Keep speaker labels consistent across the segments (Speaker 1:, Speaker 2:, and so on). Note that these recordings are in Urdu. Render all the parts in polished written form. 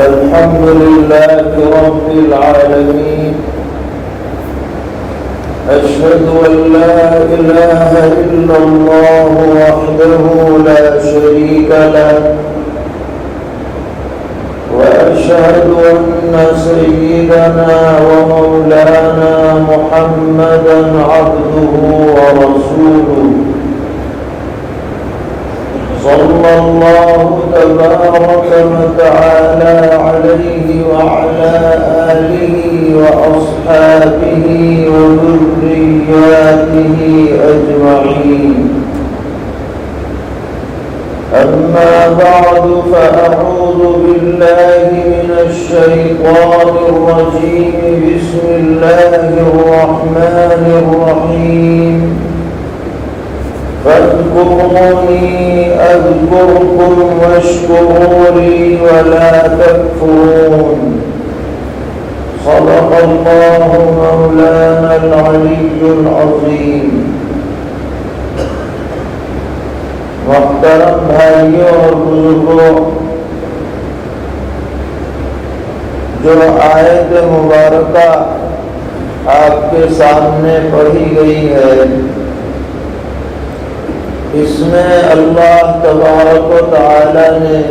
Speaker 1: الحمد لله رب العالمين. أشهد أن لا إله إلا الله وحده لا شريك له، وأشهد أن سيدنا ومولانا محمدا عبده ورسوله، صلى الله تبارك وتعالى عليه وعلى آله وأصحابه وذرياته أجمعين. أما بعد، فأعوذ بالله من الشيطان الرجيم. بسم الله الرحمن الرحيم. فاذكروني أذكركم واشكروا لي ولا تكفرون. صدق الله مولانا العلي العظيم. محترم بھائیوں اور بزرگوں، جو آیت مبارکہ آپ کے سامنے پڑھی گئی ہے، اس میں اللہ تبارک و تعالی نے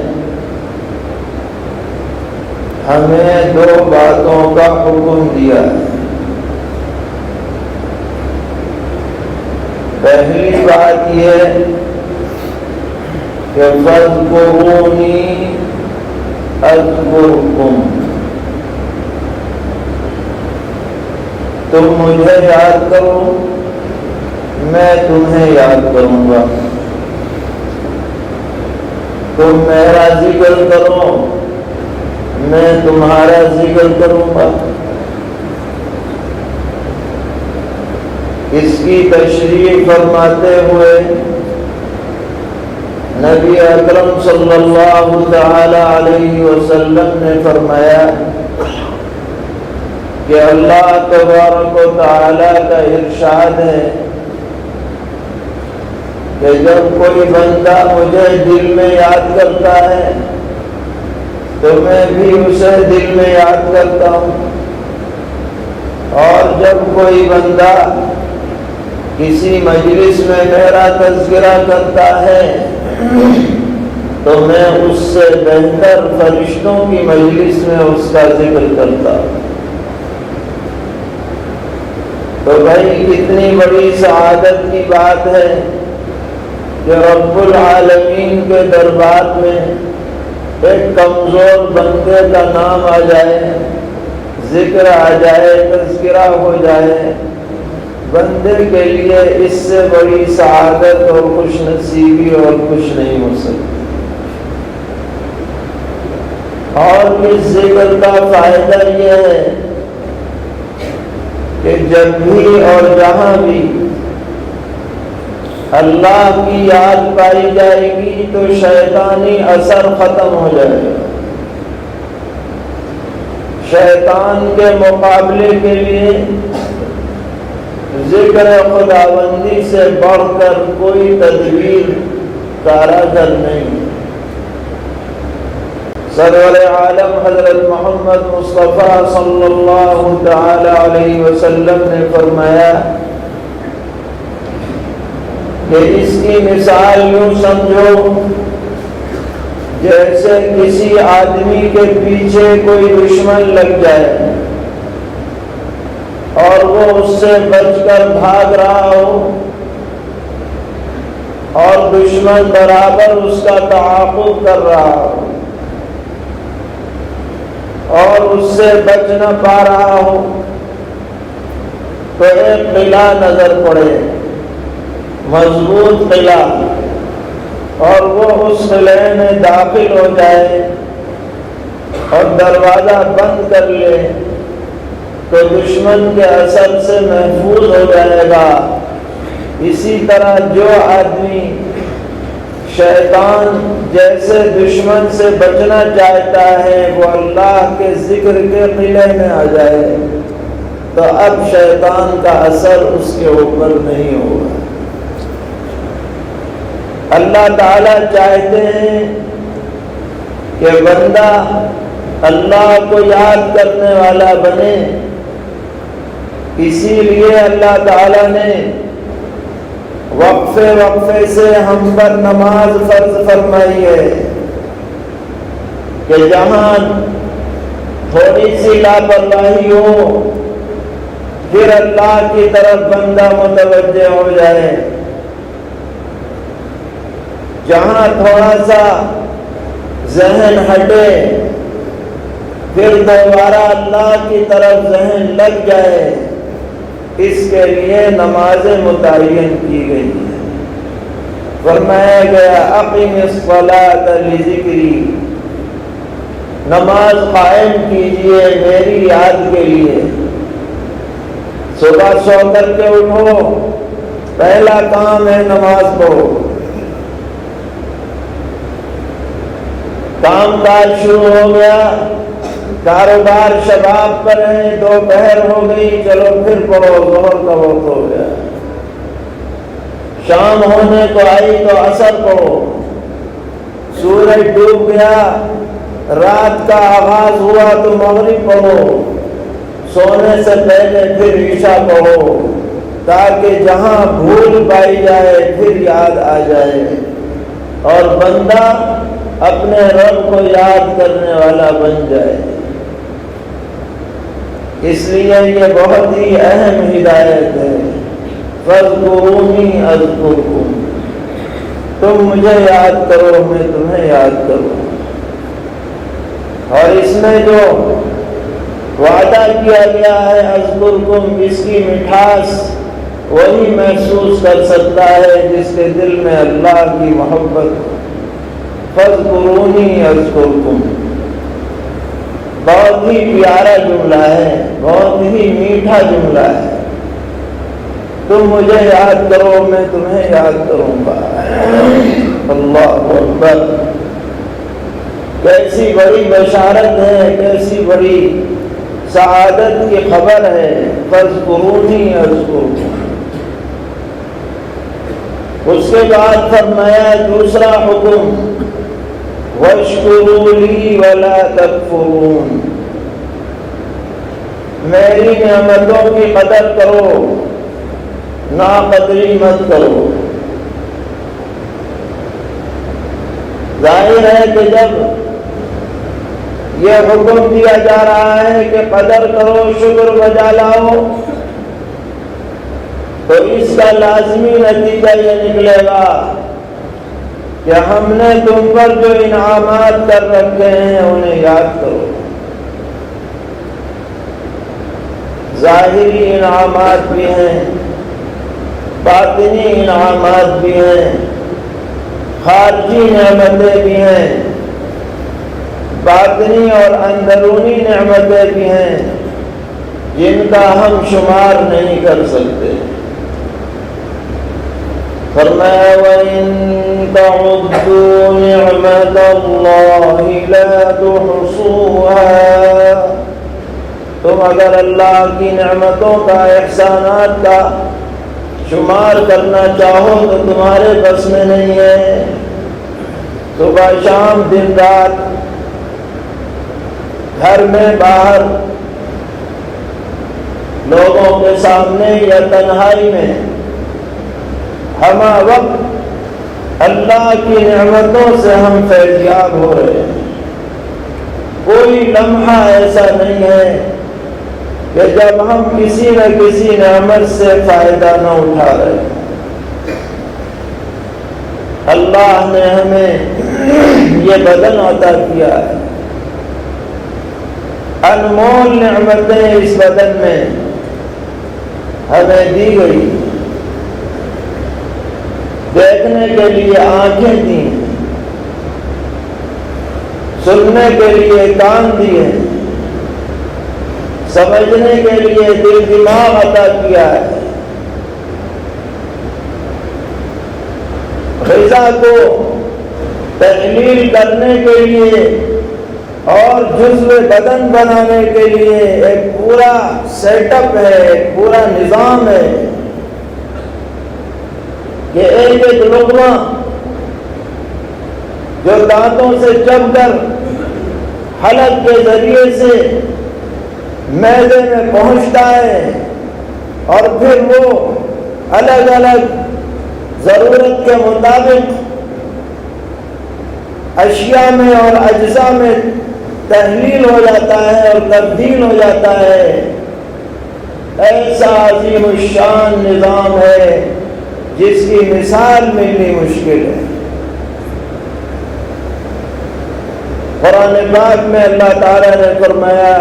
Speaker 1: ہمیں دو باتوں کا حکم دیا ہے۔ پہلی بات یہ کہ فاذکرونی اذکرکم، تم مجھے یاد کرو، میں تمہیں یاد کروں گا۔ تم میرا ذکر کرو، میں تمہارا ذکر کروں گا۔ اس کی تشریح فرماتے ہوئے نبی اکرم صلی اللہ تعالی علیہ وسلم نے فرمایا کہ اللہ تبارک و تعالی کا ارشاد ہے کہ جب کوئی بندہ مجھے دل میں یاد کرتا ہے تو میں بھی اسے دل میں یاد کرتا ہوں، اور جب کوئی بندہ کسی مجلس میں میرا تذکرہ کرتا ہے تو میں اس سے بہتر فرشتوں کی مجلس میں اس کا ذکر کرتا ہوں۔ تو بھائی کتنی بڑی سعادت کی بات ہے کہ رب العالمین کے دربار میں ایک کمزور بندے کا نام آ جائے، ذکر آ جائے، تذکرہ ہو جائے۔ بندے کے لیے اس سے بڑی سعادت اور خوش نصیبی اور کچھ نہیں ہو سکتی۔ اور اس ذکر کا فائدہ یہ ہے کہ جب بھی اور جہاں بھی اللہ کی یاد پائی جائے گی تو شیطانی اثر ختم ہو جائے گا۔ شیطان کے مقابلے کے لیے ذکر خداوندی سے بڑھ کر کوئی تدبیر کارگر نہیں۔ سرور عالم حضرت محمد مصطفیٰ صلی اللہ تعالی علیہ وسلم نے فرمایا کہ اس کی مثال یوں سمجھو جیسے کسی آدمی کے پیچھے کوئی دشمن لگ جائے اور وہ اس سے بچ کر بھاگ رہا ہو، اور دشمن برابر اس کا تعاقب کر رہا ہو اور اس سے بچ نہ پا رہا ہو، تو ایک قلعہ نظر پڑے، مضبوط قلعہ، اور وہ اس قلعے میں داخل ہو جائے اور دروازہ بند کر لے تو دشمن کے اثر سے محفوظ ہو جائے گا۔ اسی طرح جو آدمی شیطان جیسے دشمن سے بچنا چاہتا ہے وہ اللہ کے ذکر کے قلعے میں آ جائے تو اب شیطان کا اثر اس کے اوپر نہیں ہوگا۔ اللہ تعالیٰ چاہتے ہیں کہ بندہ اللہ کو یاد کرنے والا بنے۔ اسی لیے اللہ تعالیٰ نے وقفے وقفے سے ہم پر نماز فرض فرمائی ہے کہ جہاں تھوڑی سی لاپرواہی ہو پھر اللہ کی طرف بندہ متوجہ ہو جائے، جہاں تھوڑا سا ذہن ہٹے پھر دوبارہ اللہ کی طرف ذہن لگ جائے۔ اس کے لیے نمازیں متعین کی گئی ہیں۔ فرمایا گیا اقیم الصلاۃ لذکری، نماز قائم کیجئے میری یاد کے لیے۔ صبح سو کر کے اٹھو، پہلا کام ہے نماز پڑھو، کام کاج شروع ہو گیا، کاروبار شباب پر ہے، دوپہر ہو گئی، چلو پھر پڑھو، ظہر کا وقت ہو گیا، شام ہونے کو آئی تو عصر پڑھو، سورج ڈوب گیا، رات کا آغاز ہوا تو مغرب پڑھو، سونے سے پہلے پھر عشاء پڑھو، تاکہ جہاں بھول پائی جائے پھر یاد آ جائے اور بندہ اپنے رب کو یاد کرنے والا بن جائے۔ اس لیے یہ بہت ہی اہم ہدایت ہے، فاذکرونی اذکرکم، تم مجھے یاد کرو میں تمہیں یاد کروں۔ اور اس میں جو وعدہ کیا گیا ہے اذکرکم، اس کی مٹھاس وہی محسوس کر سکتا ہے جس کے دل میں اللہ کی محبت۔ فاذکرونی اذکرکم بہت ہی پیارا جملہ ہے، بہت ہی میٹھا جملہ ہے۔ تم مجھے یاد کرو میں تمہیں یاد کروں گا۔ اللہ اکبر، کیسی بڑی بشارت ہے، کیسی بڑی سعادت کی خبر ہے۔ فاذکرونی اذکرکم۔ اس کے بعد فرمایا دوسرا حکم، واشکروا لی ولا تکفرون، میری نعمتوں کی قدر کرو، ناقدری مت کرو۔ ظاہر ہے کہ جب یہ حکم دیا جا رہا ہے کہ قدر کرو، شکر بجا لاؤ، تو اس کا لازمی نتیجہ یہ نکلے گا کہ ہم نے تم پر جو انعامات کر رکھے ہیں انہیں یاد کرو۔ ظاہری انعامات بھی ہیں، باطنی انعامات بھی ہیں، خارجی نعمتیں بھی ہیں، باطنی اور اندرونی نعمتیں بھی ہیں جن کا ہم شمار نہیں کر سکتے۔ فرمایا وَإِن تَعُدُّوا نِعْمَتَ اللَّهِ لَا تُحْصُوهَا، تم اگر اللہ کی نعمتوں کا، احسانات کا شمار کرنا چاہو تو تمہارے بس میں نہیں ہے۔ صبح شام دن رات، گھر میں باہر، لوگوں کے سامنے یا تنہائی میں، ہمہ وقت اللہ کی نعمتوں سے ہم فیضیاب ہو رہے ہیں۔ کوئی لمحہ ایسا نہیں ہے کہ جب ہم کسی نہ کسی نعمت سے فائدہ نہ اٹھا رہے۔ اللہ نے ہمیں یہ بدن عطا کیا ہے، انمول نعمتیں اس بدن میں ہمیں دی گئی، دیکھنے کے لیے آنکھیں دی، سننے کے لیے کان دیے، سمجھنے کے لیے دل دماغ عطا کیا ہے، غذا کو تحلیل کرنے کے لیے اور جزو بدن بنانے کے لیے ایک پورا سیٹ اپ ہے، ایک پورا نظام ہے کہ ایک ایک لقمہ جو دانتوں سے چب کر حلق کے ذریعے سے معدے میں پہنچتا ہے اور پھر وہ الگ الگ ضرورت کے مطابق اشیاء میں اور اجزاء میں تحلیل ہو جاتا ہے اور تبدیل ہو جاتا ہے۔ ایسا عظیم الشان نظام ہے جس کی مثال ملنی مشکل ہے۔ قرآن پاک میں اللہ تعالیٰ نے فرمایا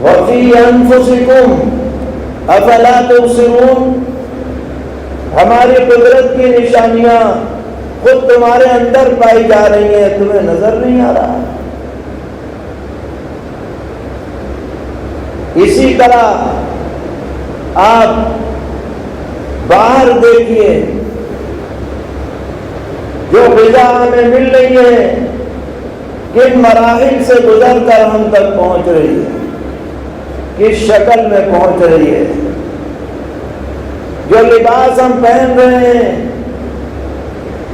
Speaker 1: وَفِي أَنفُسِكُمْ أَفَلَا تُبْصِرُونَ، ہماری قدرت کی نشانیاں خود تمہارے اندر پائی جا رہی ہیں، تمہیں نظر نہیں آ رہا۔ اسی طرح آپ باہر دیکھیے، جو غذا ہمیں مل رہی ہے کن مراحل سے گزر کر ہم تک پہنچ رہی ہے، کس شکل میں پہنچ رہی ہے۔ جو لباس ہم پہن رہے ہیں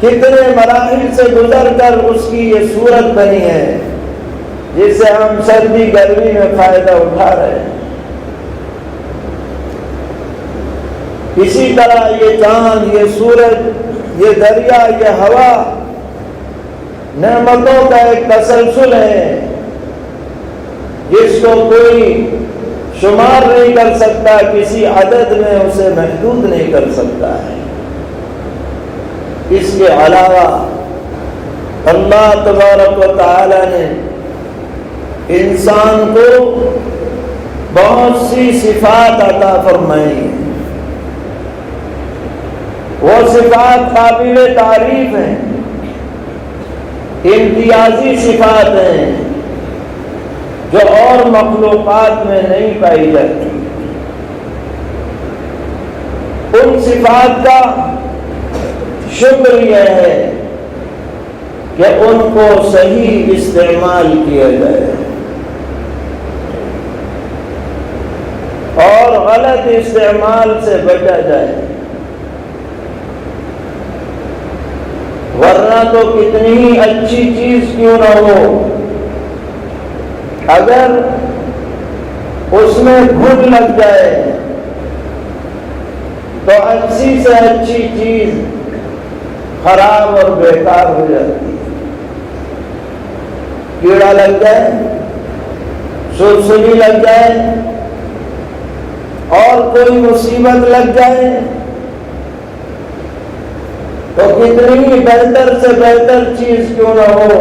Speaker 1: کتنے مراحل سے گزر کر اس کی یہ صورت بنی ہے جس سے ہم سردی گرمی میں فائدہ اٹھا رہے ہیں۔ اسی طرح یہ چاند، یہ سورج، یہ دریا، یہ ہوا نعمتوں کا ایک تسلسل ہے جس کو کوئی شمار نہیں کر سکتا، کسی عدد میں اسے محدود نہیں کر سکتا ہے۔ اس کے علاوہ اللہ تبارک و تعالی نے انسان کو بہت سی صفات عطا فرمائی ہیں۔ وہ صفات قابل تعریف ہیں، امتیازی صفات ہیں جو اور مخلوقات میں نہیں پائی جاتی۔ ان صفات کا شکر یہ ہے کہ ان کو صحیح استعمال کیا جائے اور غلط استعمال سے بچا جائے، ورنہ تو کتنی ہی اچھی چیز کیوں نہ ہو، اگر اس میں گھن لگ جائے تو اچھی سے اچھی چیز خراب اور بیکار ہو جاتی ہے۔ کیڑا لگ جائے، سلسلی لگ جائے اور کوئی مصیبت لگ جائے تو کتنی ہی بہتر سے بہتر چیز کیوں نہ ہو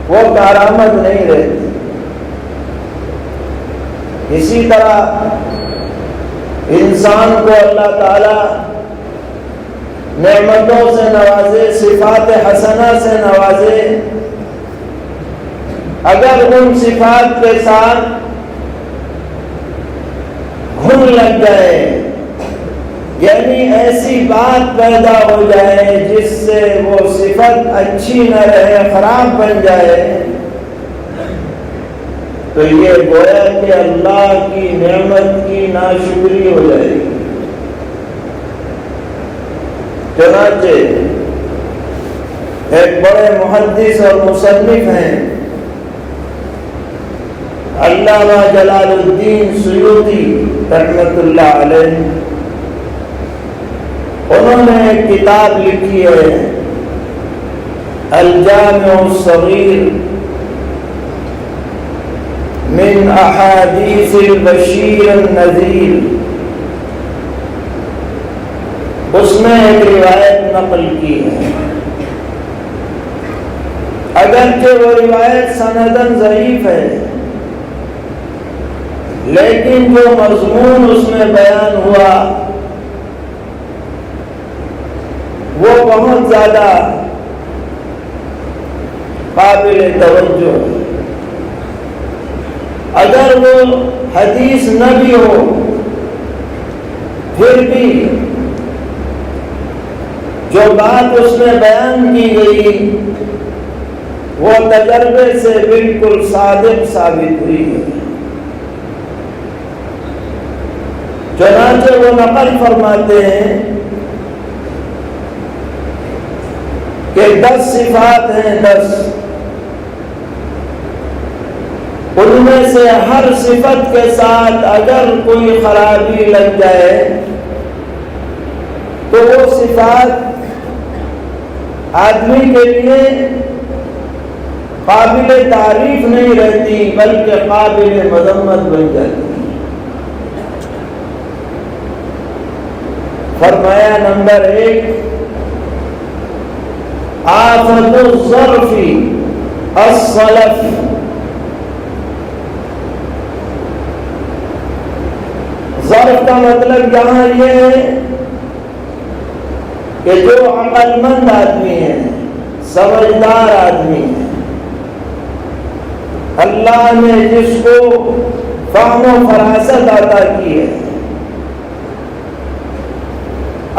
Speaker 1: وہ کارآمد نہیں رہتی۔ اسی طرح انسان کو اللہ تعالی نعمتوں سے نوازے، صفات حسنہ سے نوازے، اگر ان صفات کے ساتھ گھن لگ جائے، یعنی ایسی بات پیدا ہو جائے جس سے وہ صفت اچھی نہ رہے، خراب بن جائے، تو یہ گویا کہ اللہ کی نعمت کی ناشکری ہو جائے گی۔ چنانچہ ایک بڑے محدث اور مصنف ہیں علامہ جلال الدین سیوطی رحمۃ اللہ علیہ، انہوں نے ایک کتاب لکھی ہے الجامع الصغیر من احادیث البشیر النذیر، اس میں ایک روایت نقل کی ہے، اگرچہ وہ روایت سنداً ضعیف ہے لیکن جو مضمون اس میں بیان ہوا وہ بہت زیادہ قابل توجہ ہے۔ اگر وہ حدیث نہ بھی ہو پھر بھی جو بات اس میں بیان کی گئی وہ تجربے سے بالکل صادق ثابت ہوئی ہے۔ چنانچہ وہ نقل فرماتے ہیں کہ 10 صفات ہیں، 10 ان میں سے ہر صفت کے ساتھ اگر کوئی خرابی لگ جائے تو وہ صفات آدمی کے لیے قابل تعریف نہیں رہتی بلکہ قابل مذمت بن جاتی. فرمایا نمبر 1 آفت الظرف الصلف. ظرف کا مطلب یہاں یہ ہے کہ جو عقل مند آدمی ہے، سمجھدار آدمی ہے، اللہ نے جس کو فہم و فراست عطا کی ہے،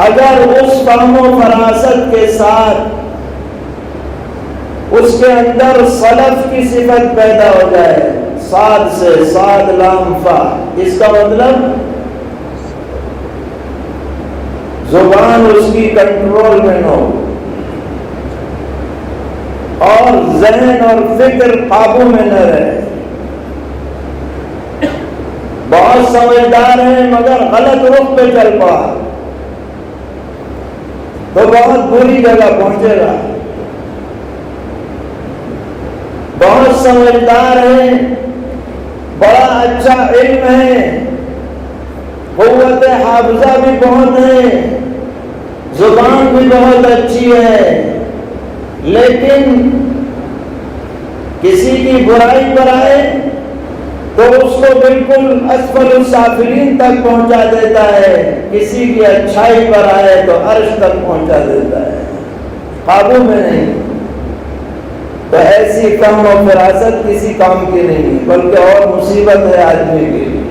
Speaker 1: اگر اس فہم و فراست کے ساتھ اس کے اندر سلف کی صفت پیدا ہو جائے، صاد سے صاد لام فا، اس کا مطلب زبان اس کی کنٹرول میں نہ ہو اور ذہن اور فکر قابو میں نہ رہے. بہت سمجھدار ہیں مگر غلط رخ پہ چل پا تو بہت بری جگہ پہنچے گا. بہت سمجھدار ہیں، بڑا اچھا علم ہے، قوت حافظہ بھی بہت ہے، زبان بھی بہت اچھی ہے، لیکن کسی کی برائی پر آئے تو اس کو بالکل اسفل السافلین تک پہنچا دیتا ہے، کسی کی اچھائی پر آئے تو عرش تک پہنچا دیتا ہے، قابو میں نہیں. تو ایسی کم و فراست کسی کام کی نہیں بلکہ اور مصیبت ہے آدمی کے لیے.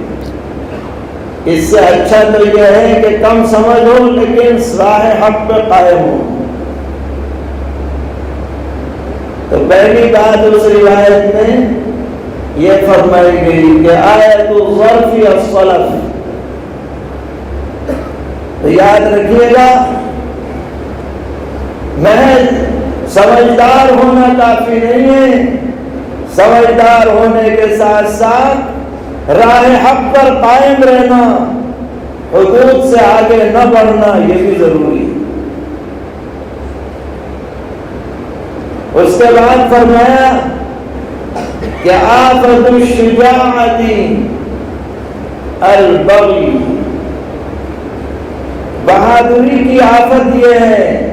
Speaker 1: اس سے اچھا تو یہ ہے کہ کم سمجھ ہو لیکن راہ حق پہ قائم ہو. تو پہلی بات اس روایت میں یہ فرمائی گئی کہ آیت الظرف الصلف. تو یاد رکھیے گا، محض سمجھدار ہونا کافی نہیں ہے، سمجھدار ہونے کے ساتھ ساتھ راہ حق پر قائم رہنا، حدود سے آگے نہ بڑھنا یہ بھی ضروری ہے. اس کے بعد فرمایا کہ آفت الشجاعت البغی. بہادری کی آفت یہ ہے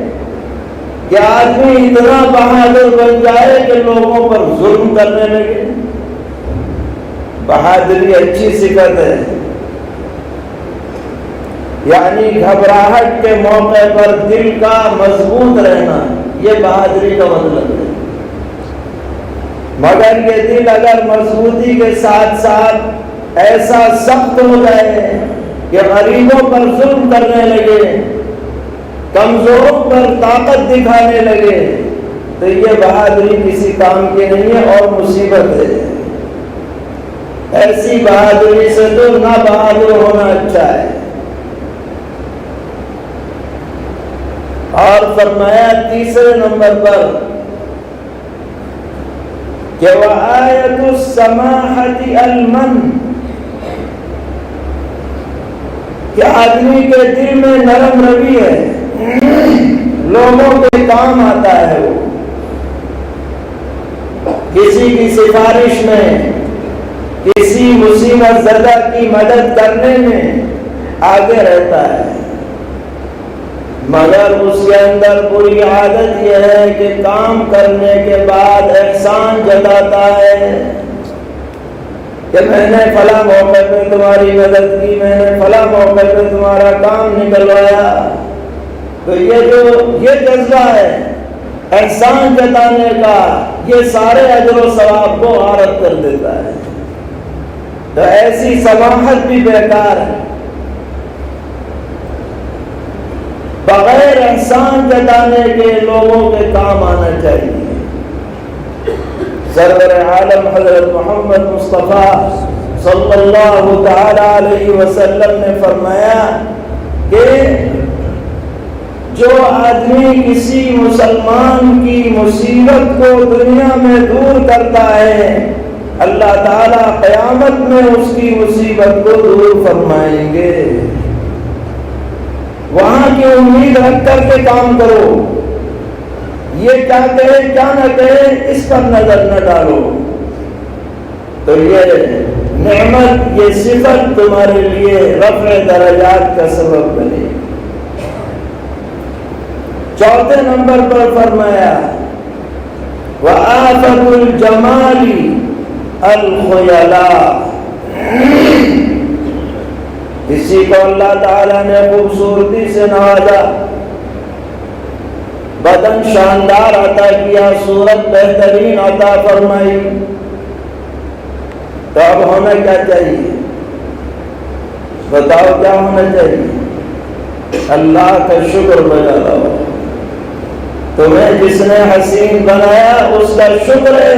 Speaker 1: کہ آدمی اتنا بہادر بن جائے کہ لوگوں پر ظلم کرنے لگے. بہادری اچھی صفت ہے، یعنی گھبراہٹ کے موقع پر دل کا مضبوط رہنا، یہ بہادری کا مطلب ہے. مگر یہ دل اگر مضبوطی کے ساتھ ساتھ ایسا سخت ہو جائے کہ غریبوں پر ظلم کرنے لگے، کمزوروں پر طاقت دکھانے لگے، تو یہ بہادری کسی کام کی نہیں ہے اور مصیبت ہے. ایسی بہادری سے تو نہ بہادر ہونا اچھا ہے. اور فرمایا تیسرے نمبر پر کہ وآیت السماحۃ المن، کہ آدمی کے دل میں نرم روی ہے، لوگوں کے کام آتا ہے، وہ کسی کی سفارش میں، کسی مصیبت زدہ کی مدد کرنے میں آگے رہتا ہے. مگر اس کے اندر بری عادت یہ ہے کہ کام کرنے کے بعد احسان جتاتا ہے کہ میں نے فلاں موقع پہ تمہاری مدد کی، میں نے فلاں موقع پہ تمہارا کام نکلوایا. تو یہ جذبہ ہے احسان جتانے کا، یہ سارے اجر و ثواب کو غارت کر دیتا ہے. تو ایسی سماحت بھی بیکار ہے. بغیر احسان جتانے کے لوگوں کے کام آنا چاہیے. سرور عالم حضرت محمد مصطفیٰ صلی اللہ تعالی علیہ وسلم نے فرمایا کہ جو آدمی کسی مسلمان کی مصیبت کو دنیا میں دور کرتا ہے اللہ تعالیٰ قیامت میں اس کی مصیبت کو دور فرمائیں گے۔ وہاں کی امید رکھ کر کے کام کرو، یہ کیا کہے کیا نہ کہے اس پر نظر نہ ڈالو، تو یہ نعمت، یہ صفت تمہارے لیے رفع درجات کا سبب بنے۔ چوتھے نمبر پر فرمایا وَآفَةُ الْجَمَالِ الْخُيَلَاءُ، اسی کو اللہ تعالیٰ نے خوبصورتی سے نوازا، بدن شاندار عطا کیا، صورت بہترین عطا فرمائی، تو اب ہونا کیا چاہیے؟ بتاؤ کیا ہونا چاہیے؟ اللہ کا شکر بجا لاؤ۔ تمہیں جس نے حسین بنایا اس کا شکر ہے،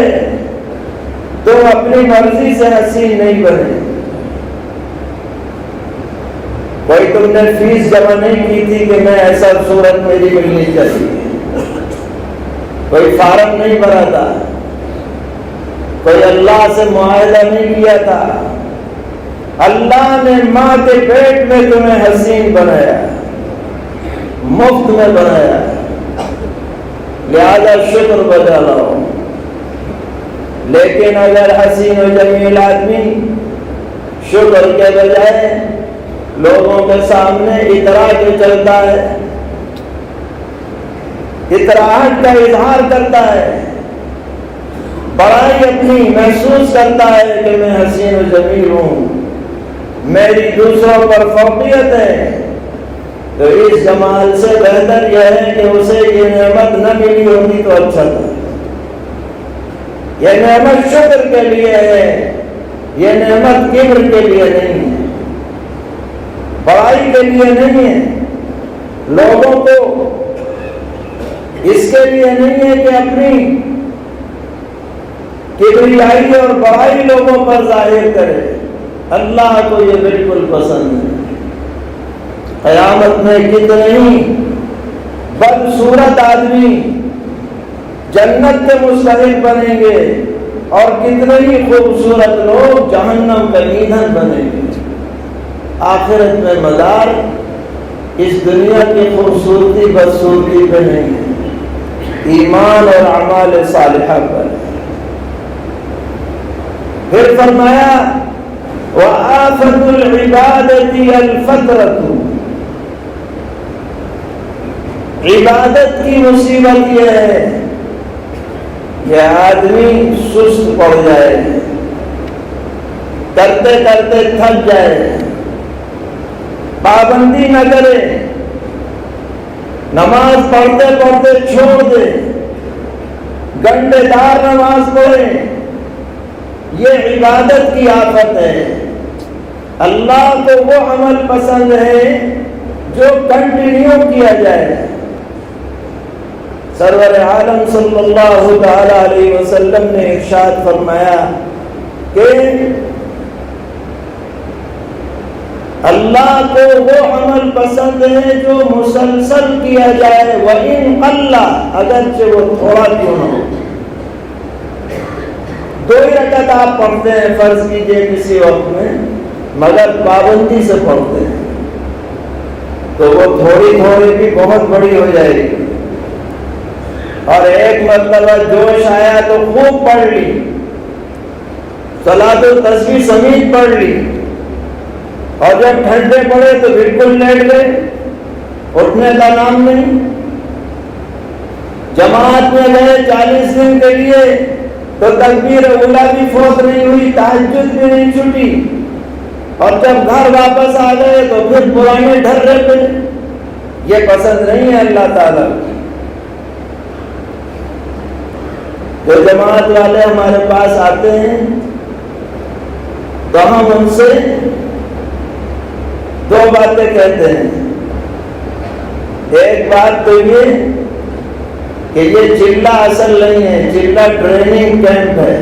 Speaker 1: تم اپنی مرضی سے حسین نہیں بنے۔ کوئی تم نے فیس جمع نہیں کی تھی کہ میں ایسا صورت میری ملنی چاہیے، کوئی فارم نہیں بھرا تھا، کوئی اللہ سے معاہدہ نہیں کیا تھا، اللہ نے ماں کے پیٹ میں تمہیں حسین بنایا، مفت میں بنایا، لہذا شکر بجا لاؤ۔ لیکن اگر حسین و جمیل آدمی شکر کے بجائے لوگوں کے سامنے اترا کے چلتا ہے، اتراہٹ کا اظہار کرتا ہے، بڑائی اپنی محسوس کرتا ہے کہ میں حسین و جمیل ہوں، میری دوسروں پر فوقیت ہے، تو اس جمال سے بہتر یہ ہے کہ اسے یہ نعمت نہ ملی ہوتی تو اچھا تھا۔ یہ نعمت شکر کے لیے ہے، یہ نعمت کبر کے لیے نہیں ہے، بڑائی کے لیے نہیں ہے، لوگوں کو اس کے لیے نہیں ہے کہ اپنی کبریائی اور بڑائی لوگوں پر ظاہر کرے، اللہ کو یہ بالکل پسند ہے۔ قیامت میں کتنے ہی بدصورت آدمی جنت کے مستحق بنیں گے اور کتنے ہی خوبصورت لوگ جہنم کا ایندھن بنیں گے۔ آخرت میں مدار اس دنیا کی خوبصورتی بدصورتی پہ نہیں ہے، ایمان اور اعمال صالحہ پر۔ پھر فرمایا وَآفَةُ الْعِبَادَةِ الْفَتْرَةُ، عبادت کی مصیبت یہ ہے کہ آدمی سست پڑ جائے، کرتے کرتے تھک جائے، پابندی نہ کرے، نماز پڑھتے پڑھتے چھوڑ دے، گھنٹے دار نماز پڑھے، یہ عبادت کی آفت ہے۔ اللہ کو وہ عمل پسند ہے جو کنٹینیو کیا جائے۔ سرور عالم صلی اللہ تعالی علیہ وسلم نے ارشاد فرمایا کہ اللہ کو وہ عمل پسند ہے جو مسلسل کیا جائے، وَإِنْ قَلَّ، اگرچہ وہ تھوڑا کیوں نہ ہو۔ 2 رکعت آپ پڑھتے ہیں فرض کیجئے کسی وقت میں، مگر پابندی سے پڑھتے ہیں، تو وہ تھوڑی تھوڑی بھی بہت بڑی ہو جائے گی۔ اور ایک مرتبہ جوش آیا تو خوب پڑھ لی، صلاۃ التسبیح سمیت پڑھ لی، اور جب ٹھنڈے پڑے تو بالکل لیٹ گئے، اٹھنے کا نام نہیں۔ جماعت میں گئے 40 دن کے لیے تو تکبیر اولیٰ بھی فوت نہیں ہوئی، تہجد بھی نہیں چھٹی، اور جب گھر واپس آ گئے تو پھر پرانے ڈھرے پہ۔ یہ پسند نہیں ہے اللہ تعالیٰ۔ جو جماعت والے ہمارے پاس آتے ہیں تو ہم ان سے 2 باتیں کہتے ہیں۔ ایک بات تو یہ کہ یہ چلہ اصل نہیں ہے، چلہ ٹریننگ کیمپ ہے۔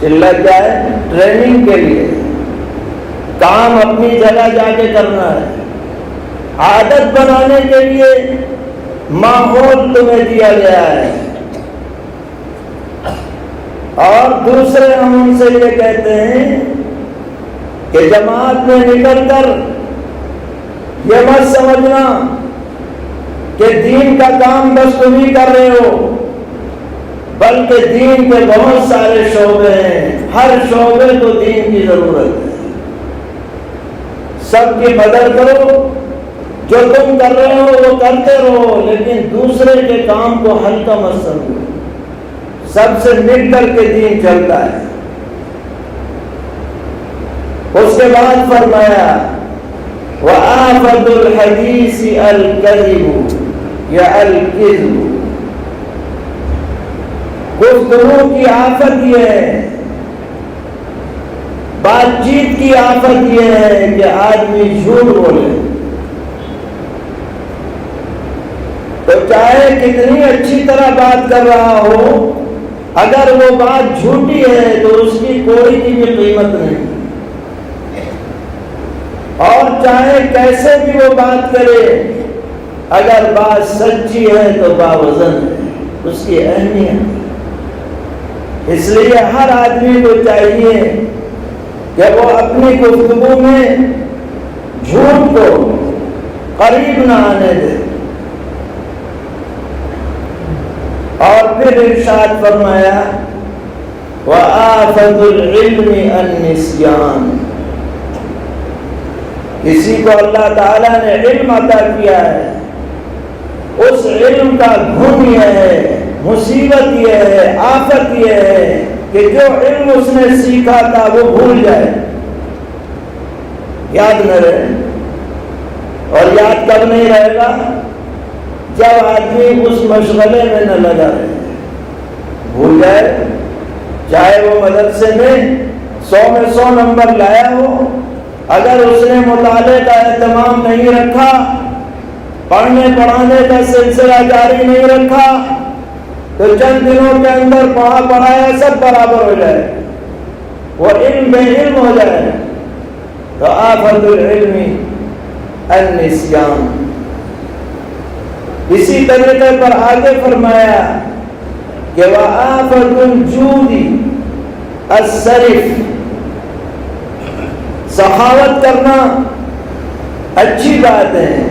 Speaker 1: چلہ کیا ہے؟ ٹریننگ کے لیے، کام اپنی جگہ جا کے کرنا ہے، عادت بنانے کے لیے ماحول تمہیں دیا گیا ہے۔ اور دوسرے ہم ان سے یہ کہتے ہیں کہ جماعت میں نکل کر یہ مت سمجھنا کہ دین کا کام بس تم ہی کر رہے ہو، بلکہ دین کے بہت سارے شعبے ہیں، ہر شعبے کو دین کی ضرورت ہے، سب کی مدد کرو، جو تم کر رہے ہو وہ کرتے رہو، لیکن دوسرے کے کام کو ہلکا مت سمجھو، سب سے مل کر کے دین چلتا ہے۔ اس کے بعد فرمایا وَآفَةُ الْحَدِيثِ الْكَذِبُ یا الْكِذْبُ، گفتگو کی آفت یہ ہے، بات چیت کی آفت یہ ہے کہ آدمی جھوٹ بولے، تو چاہے کتنی اچھی طرح بات کر رہا ہو، اگر وہ بات جھوٹی ہے تو اس کی کوئی کی بھی قیمت نہیں، اور چاہے کیسے بھی وہ بات کرے، اگر بات سچی ہے تو باوزن ہے، اس کی اہمیت۔ اس لیے ہر آدمی کو چاہیے کہ وہ اپنی گفتگو میں جھوٹ کو قریب نہ آنے دے۔ اور پھر ارشاد فرمایا وَآفَةُ الْعِلْمِ النِّسْيَانُ، کسی کو اللہ تعالیٰ نے علم عطا کیا ہے، اس علم کا گھن یہ ہے، مصیبت یہ ہے، آفت یہ ہے کہ جو علم اس نے سیکھا تھا وہ بھول جائے، یاد نہ رہے۔ اور یاد کب نہیں رہے گا؟ جب آدمی اس مشغلے میں نہ لگا رہے، بھول جائے، چاہے وہ مدرسے میں 100 میں 100 نمبر لایا ہو، اگر اس نے مطالعے کا اہتمام نہیں رکھا، پڑھنے پڑھانے کا سلسلہ جاری نہیں رکھا، تو چند دنوں کے اندر پڑھا پڑھایا سب برابر ہو جائے، وہ علم بے علم ہو جائے۔ تو آفت العلم النسیان۔ اسی طریقے پر آگے فرمایا کہ وآفت الجود الصرف، سخاوت کرنا اچھی بات ہے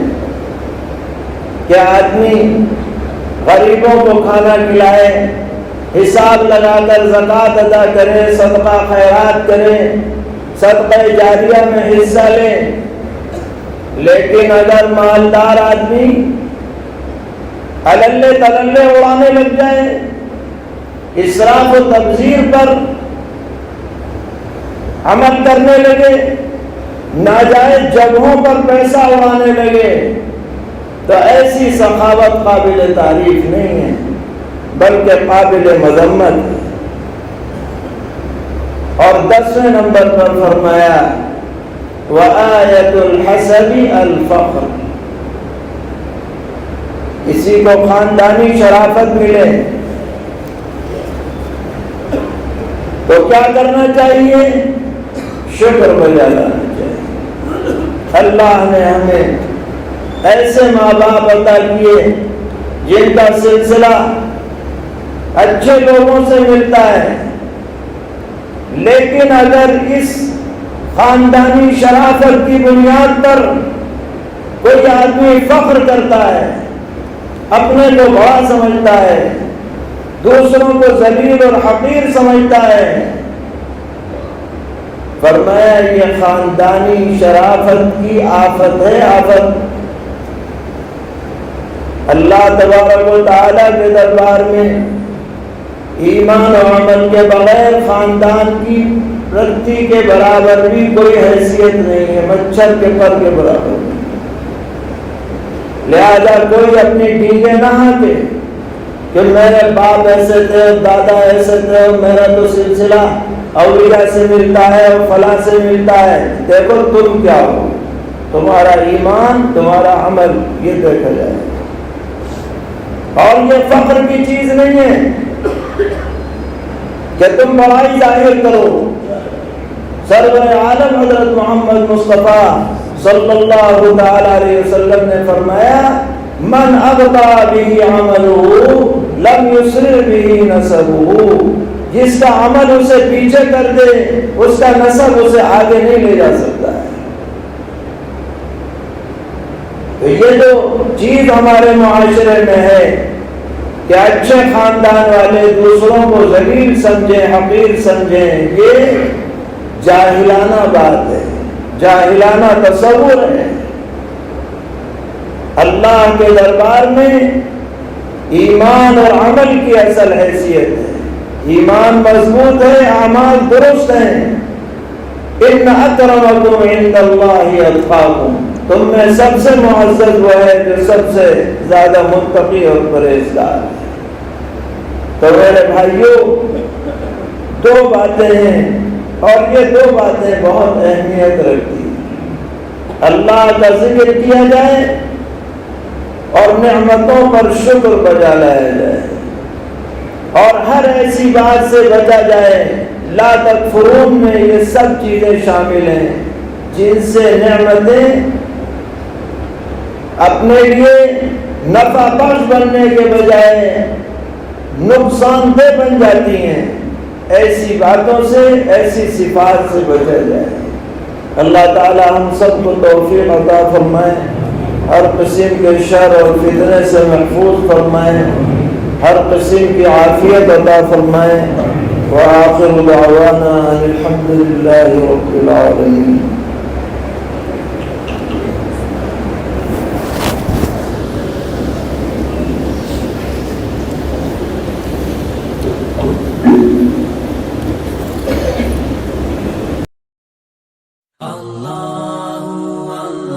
Speaker 1: کہ آدمی غریبوں کو کھانا کھلائے، حساب لگا کر زکوٰۃ ادا کرے، صدقہ خیرات کرے، صدقہ جاریہ میں حصہ لے۔ لیکن اگر مالدار آدمی اللے تللے اڑانے لگ جائے، اسراف و تبذیر پر عمل کرنے لگے، ناجائز جگہوں پر پیسہ اڑانے لگے، تو ایسی سخاوت قابل تعریف نہیں ہے بلکہ قابل مذمت ہے۔ اور 10ویں نمبر پر فرمایا وآیۃ الحسب الفخر، کسی کو خاندانی شرافت ملے تو کیا کرنا چاہیے؟ شکر بجا لانا چاہیے۔ اللہ نے ہمیں ایسے ماں باپ عطا کیے جن کا سلسلہ اچھے لوگوں سے ملتا ہے، لیکن اگر اس خاندانی شرافت کی بنیاد پر کوئی آدمی فخر کرتا ہے، اپنے کو بڑا سمجھتا ہے، دوسروں کو ذلیل اور حقیر سمجھتا ہے، فرمایا یہ خاندانی شرافت کی آفت ہے، آفت۔ اللہ تبارک و تعالیٰ کے دربار میں ایمان و عمل کے بغیر خاندان کی رتی کے برابر بھی کوئی حیثیت نہیں ہے، مچھر کے پر کے برابر۔ لہذا کوئی اپنی ڈینگیں نہ ہانکے کہ میرے باپ ایسے تھے، دادا ایسے تھے، میرا تو سلسلہ اولیاء سے ملتا ہے اور فلاں سے ملتا ہے۔ دیکھو تم کیا ہو، تمہارا ایمان، تمہارا عمل، یہ دیکھا جائے۔ اور یہ فخر کی چیز نہیں ہے کہ تم بڑائی ظاہر کرو۔ سرور عالم حضرت محمد مصطفیٰ صلی اللہ تعالی علیہ وسلم نے فرمایا من ابطا به عمله لم يسرع به نسبه، جس کا عمل اسے پیچھے کر دے اس کا نسب اسے آگے نہیں لے جا سکتا ہے۔ تو یہ جو چیز ہمارے معاشرے میں ہے کہ اچھے خاندان والے دوسروں کو ذلیل سمجھیں، حقیر سمجھیں، یہ جاہلانہ بات ہے، جاہلانہ تصور ہے۔ اللہ کے دربار میں ایمان اور عمل کی اصل حیثیت ہے۔ ایمان مضبوط ہے، اعمال درست ہیں۔ ان اکرمکم عند اللہ اتقاکم، تم میں سب سے معزز وہ ہے جو سب سے زیادہ متقی اور پرہیزگار ہے۔ تو میرے بھائیوں، دو باتیں ہیں اور یہ دو باتیں بہت اہمیت رکھتی ہیں۔ اللہ کا ذکر کیا جائے اور نعمتوں پر شکر بجا لایا جائے، اور ہر ایسی بات سے بچا جائے۔ لا تکفرون میں یہ سب چیزیں شامل ہیں جن سے نعمتیں اپنے لیے نفع بخش بننے کے بجائے نقصان دہ بن جاتی ہیں۔ ایسی باتوں سے، ایسی صفات سے بچا جائے۔ اللہ تعالی ہم سب کو توفیق عطا فرمائے، ہر قسم کے شر اور فتنے سے محفوظ فرمائے، ہر قسم کی عافیت عطا فرمائے۔ وآخر دعوانا الحمد للہ رب العالمین۔